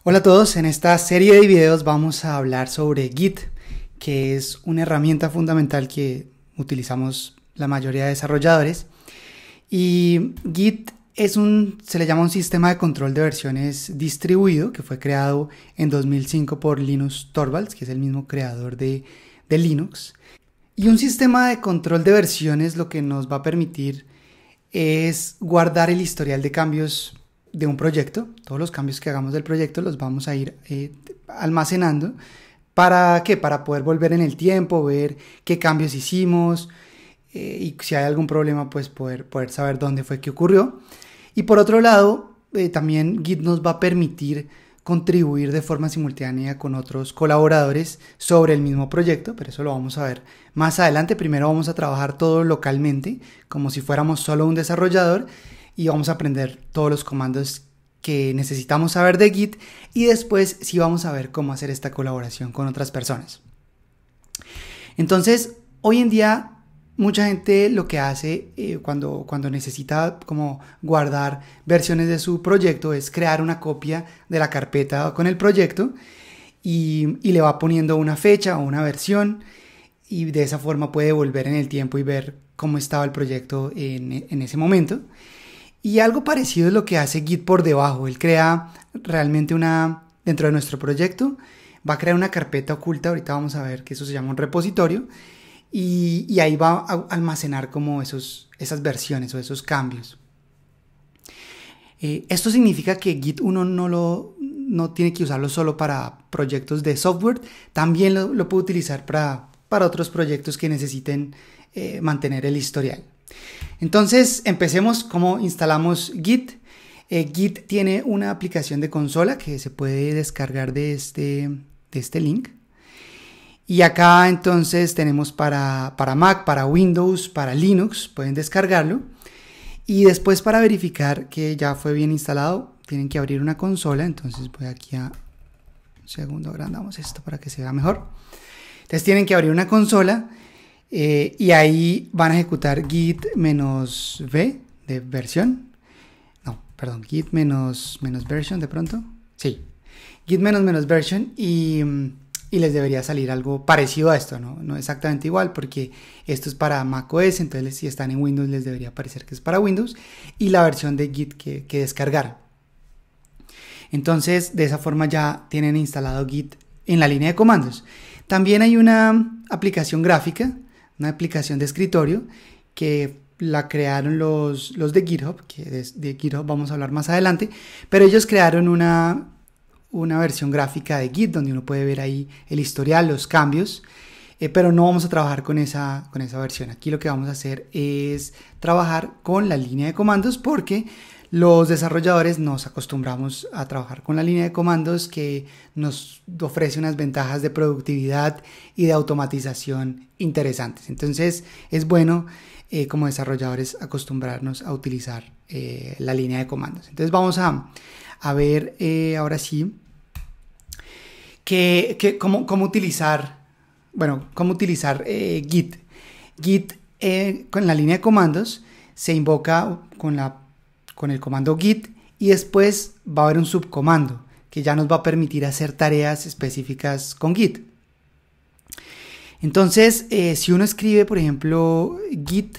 Hola a todos, en esta serie de videos vamos a hablar sobre Git, que es una herramienta fundamental que utilizamos la mayoría de desarrolladores. Y Git se le llama un sistema de control de versiones distribuido que fue creado en 2005 por Linus Torvalds, que es el mismo creador de Linux. Y un sistema de control de versiones lo que nos va a permitir es guardar el historial de cambios de un proyecto. Todos los cambios que hagamos del proyecto los vamos a ir almacenando. ¿Para qué? Para poder volver en el tiempo, ver qué cambios hicimos y si hay algún problema, pues poder saber dónde fue que ocurrió. Y por otro lado, también Git nos va a permitir contribuir de forma simultánea con otros colaboradores sobre el mismo proyecto, pero eso lo vamos a ver más adelante. Primero vamos a trabajar todo localmente, como si fuéramos solo un desarrollador, y vamos a aprender todos los comandos que necesitamos saber de Git, y después sí vamos a ver cómo hacer esta colaboración con otras personas. Entonces, hoy en día mucha gente lo que hace cuando necesita como guardar versiones de su proyecto es crear una copia de la carpeta con el proyecto y le va poniendo una fecha o una versión, y de esa forma puede volver en el tiempo y ver cómo estaba el proyecto en ese momento. Y algo parecido es lo que hace Git por debajo. Él crea realmente dentro de nuestro proyecto, va a crear una carpeta oculta. Ahorita vamos a ver que eso se llama un repositorio. Y ahí va a almacenar como esas versiones o esos cambios. Esto significa que Git uno no tiene que usarlo solo para proyectos de software. También lo puede utilizar para otros proyectos que necesiten mantener el historial. Entonces, empecemos cómo instalamos Git. Git tiene una aplicación de consola que se puede descargar de este link. Y acá entonces tenemos para Mac, para Windows, para Linux, pueden descargarlo. Y después, para verificar que ya fue bien instalado, tienen que abrir una consola. Entonces voy aquí un segundo, agrandamos esto para que se vea mejor. Entonces tienen que abrir una consola. Y ahí van a ejecutar git-v de versión. No, perdón, git-version de pronto. Sí, git-version y les debería salir algo parecido a esto, no exactamente igual, porque esto es para macOS, entonces si están en Windows les debería parecer que es para Windows, y la versión de Git que descargar. Entonces, de esa forma ya tienen instalado Git en la línea de comandos. También hay una aplicación gráfica, una aplicación de escritorio que la crearon los de GitHub, que de GitHub vamos a hablar más adelante, pero ellos crearon una versión gráfica de Git donde uno puede ver ahí el historial, los cambios, pero no vamos a trabajar con esa versión. Aquí lo que vamos a hacer es trabajar con la línea de comandos, porque los desarrolladores nos acostumbramos a trabajar con la línea de comandos, que nos ofrece unas ventajas de productividad y de automatización interesantes. Entonces es bueno como desarrolladores acostumbrarnos a utilizar la línea de comandos. Entonces vamos a ver ahora sí cómo utilizar Git. Git con la línea de comandos se invoca con el comando git, y después va a haber un subcomando que ya nos va a permitir hacer tareas específicas con Git. Entonces, si uno escribe, por ejemplo, git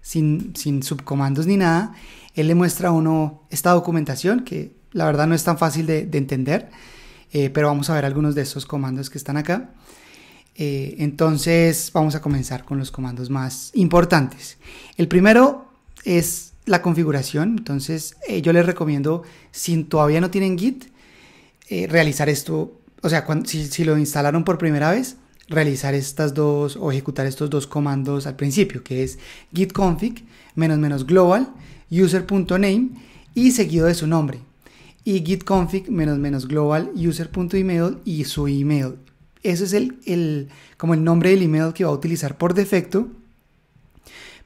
sin subcomandos ni nada, él le muestra a uno esta documentación que la verdad no es tan fácil de entender, pero vamos a ver algunos de estos comandos que están acá. Entonces vamos a comenzar con los comandos más importantes. El primero es la configuración. Entonces yo les recomiendo, si todavía no tienen Git, realizar esto. O sea, si lo instalaron por primera vez, realizar estas dos o ejecutar estos dos comandos al principio, que es git config --global user.name y seguido de su nombre, y git config --global user.email y su email. Ese es como el nombre del email que va a utilizar por defecto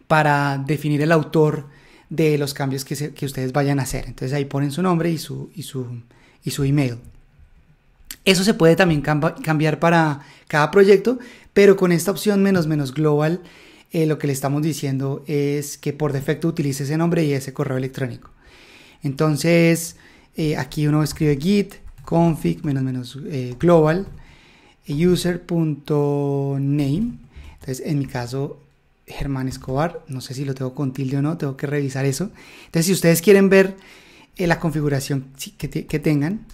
para definir el autor de los cambios que ustedes vayan a hacer. Entonces ahí ponen su nombre y su email. Eso se puede también cambiar para cada proyecto, pero con esta opción --global lo que le estamos diciendo es que por defecto utilice ese nombre y ese correo electrónico. Entonces aquí uno escribe git config global user.name. Entonces en mi caso Germán Escobar, no sé si lo tengo con tilde o no, tengo que revisar eso. Entonces si ustedes quieren ver la configuración que tengan,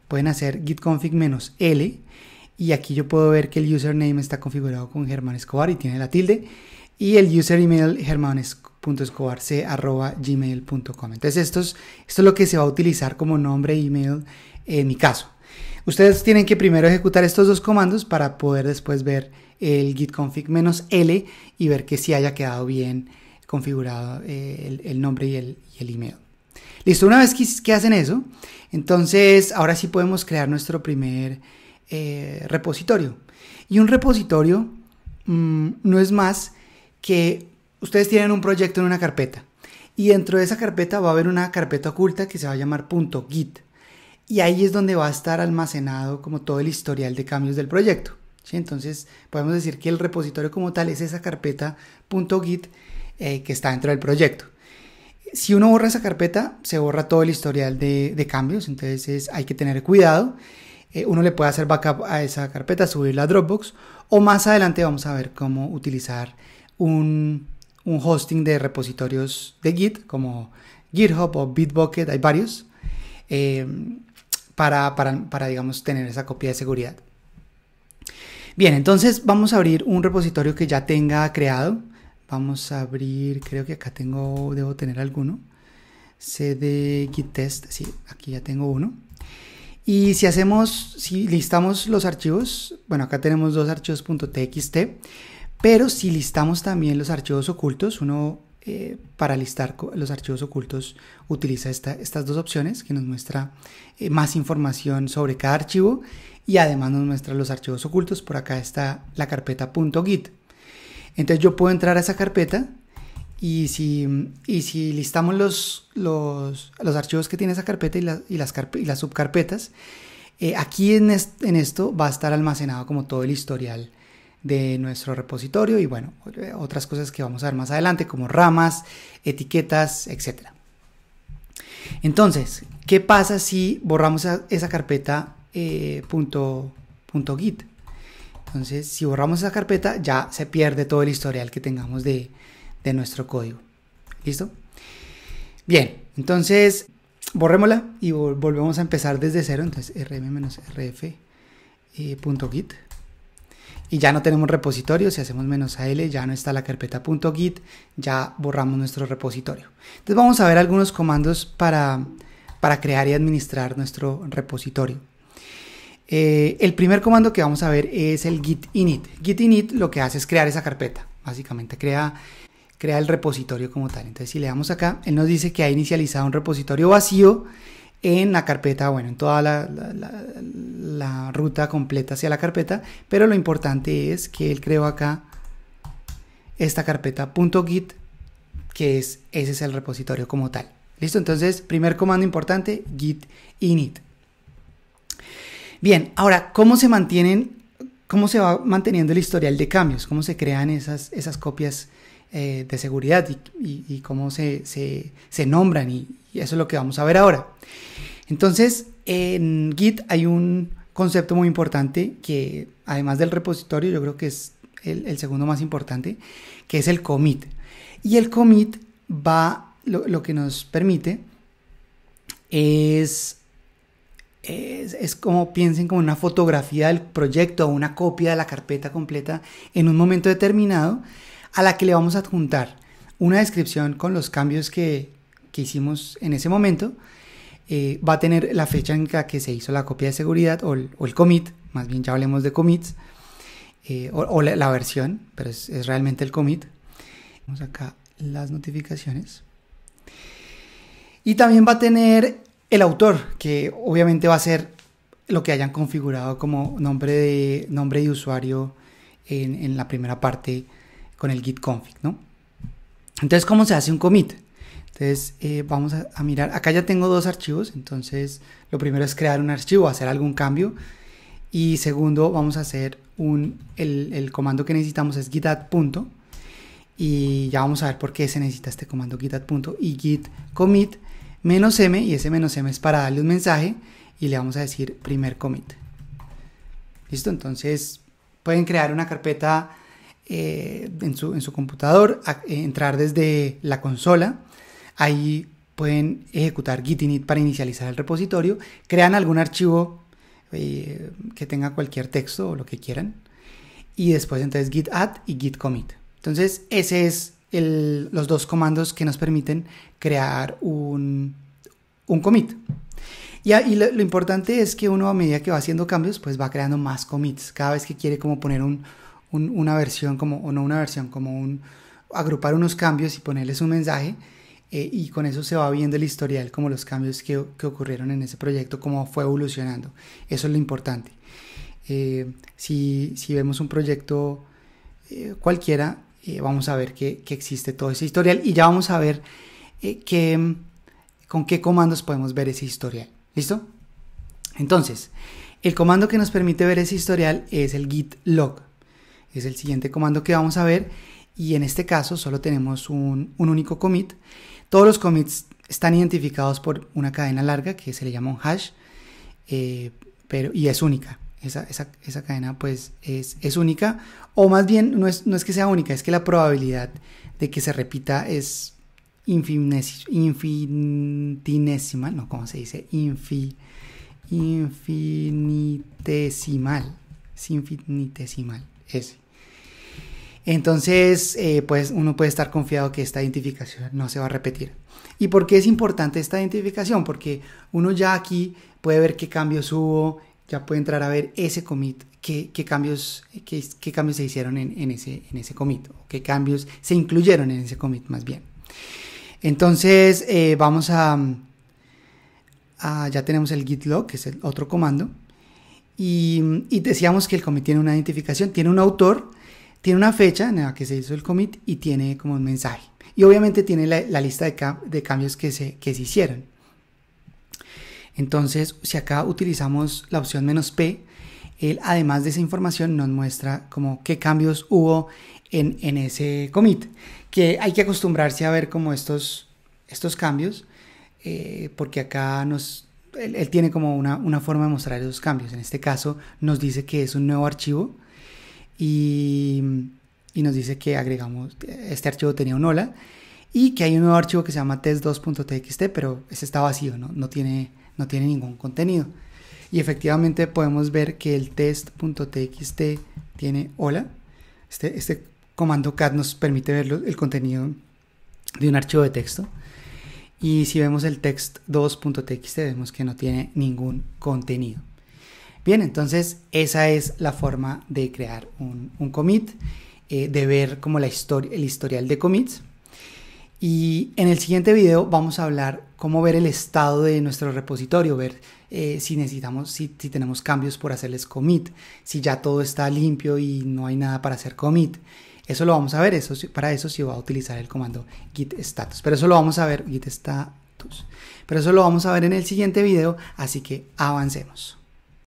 pueden hacer git config -l, y aquí yo puedo ver que el username está configurado con Germán Escobar y tiene la tilde, y el user email german.escobarc@gmail.com. Entonces esto es lo que se va a utilizar como nombre email en mi caso. Ustedes tienen que primero ejecutar estos dos comandos para poder después ver el git config -l y ver que sí haya quedado bien configurado el nombre y el email. Listo, una vez que hacen eso, entonces ahora sí podemos crear nuestro primer repositorio. Y un repositorio no es más que ustedes tienen un proyecto en una carpeta, y dentro de esa carpeta va a haber una carpeta oculta que se va a llamar .git, y ahí es donde va a estar almacenado como todo el historial de cambios del proyecto, ¿sí? Entonces podemos decir que el repositorio como tal es esa carpeta .git que está dentro del proyecto. Si uno borra esa carpeta, se borra todo el historial de cambios, entonces hay que tener cuidado. Uno le puede hacer backup a esa carpeta, subirla a Dropbox, o más adelante vamos a ver cómo utilizar un hosting de repositorios de Git como GitHub o Bitbucket, hay varios, para digamos tener esa copia de seguridad. Bien, entonces vamos a abrir un repositorio que ya tenga creado. Vamos a abrir, creo que acá debo tener alguno, cd git test, sí, aquí ya tengo uno. Y si listamos los archivos, bueno, acá tenemos dos archivos .txt, pero si listamos también los archivos ocultos, uno para listar los archivos ocultos utiliza estas dos opciones que nos muestra más información sobre cada archivo, y además nos muestra los archivos ocultos. Por acá está la carpeta .git. Entonces yo puedo entrar a esa carpeta, y si listamos los archivos que tiene esa carpeta y las subcarpetas, aquí en esto va a estar almacenado como todo el historial de nuestro repositorio, y bueno, otras cosas que vamos a ver más adelante como ramas, etiquetas, etc. Entonces, ¿qué pasa si borramos esa carpeta .git? Entonces, si borramos esa carpeta, ya se pierde todo el historial que tengamos de nuestro código. ¿Listo? Bien, entonces borrémosla y volvemos a empezar desde cero. Entonces rm-rf.git, y ya no tenemos repositorio. Si hacemos -al, ya no está la carpeta .git, ya borramos nuestro repositorio. Entonces vamos a ver algunos comandos para crear y administrar nuestro repositorio. El primer comando que vamos a ver es el git init. Git init lo que hace es crear esa carpeta, básicamente crea el repositorio como tal. Entonces si le damos acá, él nos dice que ha inicializado un repositorio vacío en la carpeta, bueno, en toda la ruta completa hacia la carpeta, pero lo importante es que él creó acá esta carpeta .git, que ese es el repositorio como tal. ¿Listo? Entonces, primer comando importante, git init. Bien, ahora, ¿cómo se va manteniendo el historial de cambios? ¿Cómo se crean esas copias de seguridad y cómo se nombran? Y eso es lo que vamos a ver ahora. Entonces, en Git hay un concepto muy importante que, además del repositorio, yo creo que es el segundo más importante, que es el commit. Y el commit lo que nos permite es como, piensen como una fotografía del proyecto o una copia de la carpeta completa en un momento determinado, a la que le vamos a adjuntar una descripción con los cambios que hicimos en ese momento. Va a tener la fecha en la que se hizo la copia de seguridad o el commit, más bien ya hablemos de commits, o la versión, pero es realmente el commit. Vamos acá las notificaciones. Y también va a tener el autor, que obviamente va a ser lo que hayan configurado como nombre de usuario en la primera parte con el git config, ¿no? Entonces, ¿cómo se hace un commit? Entonces, vamos a mirar. Acá ya tengo dos archivos. Entonces, lo primero es crear un archivo, hacer algún cambio. Y segundo, vamos a hacer el comando que necesitamos es git add punto. Y ya vamos a ver por qué se necesita este comando git add punto y git commit -m, y ese -m es para darle un mensaje, y le vamos a decir primer commit. ¿Listo? Entonces pueden crear una carpeta en su computador, entrar desde la consola, ahí pueden ejecutar git init para inicializar el repositorio, crean algún archivo que tenga cualquier texto o lo que quieran, y después entonces git add y git commit. Entonces ese es los dos comandos que nos permiten crear un commit. Y lo importante es que uno, a medida que va haciendo cambios, pues va creando más commits. Cada vez que quiere como poner una versión, agrupar unos cambios y ponerles un mensaje, y con eso se va viendo el historial, como los cambios que ocurrieron en ese proyecto, cómo fue evolucionando. Eso es lo importante. Si vemos un proyecto cualquiera, vamos a ver que existe todo ese historial, y ya vamos a ver con qué comandos podemos ver ese historial. ¿Listo? Entonces, el comando que nos permite ver ese historial es el git log. Es el siguiente comando que vamos a ver, y en este caso solo tenemos un único commit. Todos los commits están identificados por una cadena larga que se le llama un hash, y es única. Esa cadena pues es única, o más bien no es que sea única, es que la probabilidad de que se repita es infinitesimal, no, ¿cómo se dice? Infinitesimal, ese. Entonces, pues uno puede estar confiado que esta identificación no se va a repetir. ¿Y por qué es importante esta identificación? Porque uno ya aquí puede ver qué cambios hubo, ya puede entrar a ver ese commit, qué cambios se hicieron en ese commit, o qué cambios se incluyeron en ese commit más bien. Entonces, vamos ya tenemos el git log, que es el otro comando, y decíamos que el commit tiene una identificación, tiene un autor, tiene una fecha en la que se hizo el commit y tiene como un mensaje. Y obviamente tiene la lista de cambios que se hicieron. Entonces, si acá utilizamos la opción "-p", él, además de esa información, nos muestra como qué cambios hubo en ese commit. Que hay que acostumbrarse a ver como estos cambios, porque acá él tiene como una forma de mostrar esos cambios. En este caso nos dice que es un nuevo archivo, y nos dice que agregamos, este archivo tenía un hola, y que hay un nuevo archivo que se llama test2.txt, pero ese está vacío, no tiene ningún contenido. Y efectivamente podemos ver que el test.txt tiene hola. Este comando cat nos permite ver el contenido de un archivo de texto. Y si vemos el text2.txt, vemos que no tiene ningún contenido. Bien, entonces esa es la forma de crear un commit, de ver como el historial de commits. Y en el siguiente video vamos a hablar cómo ver el estado de nuestro repositorio, ver si tenemos cambios por hacerles commit, si ya todo está limpio y no hay nada para hacer commit. Eso lo vamos a ver, para eso sí va a utilizar el comando git status, pero eso lo vamos a ver, git status, pero eso lo vamos a ver en el siguiente video, así que avancemos.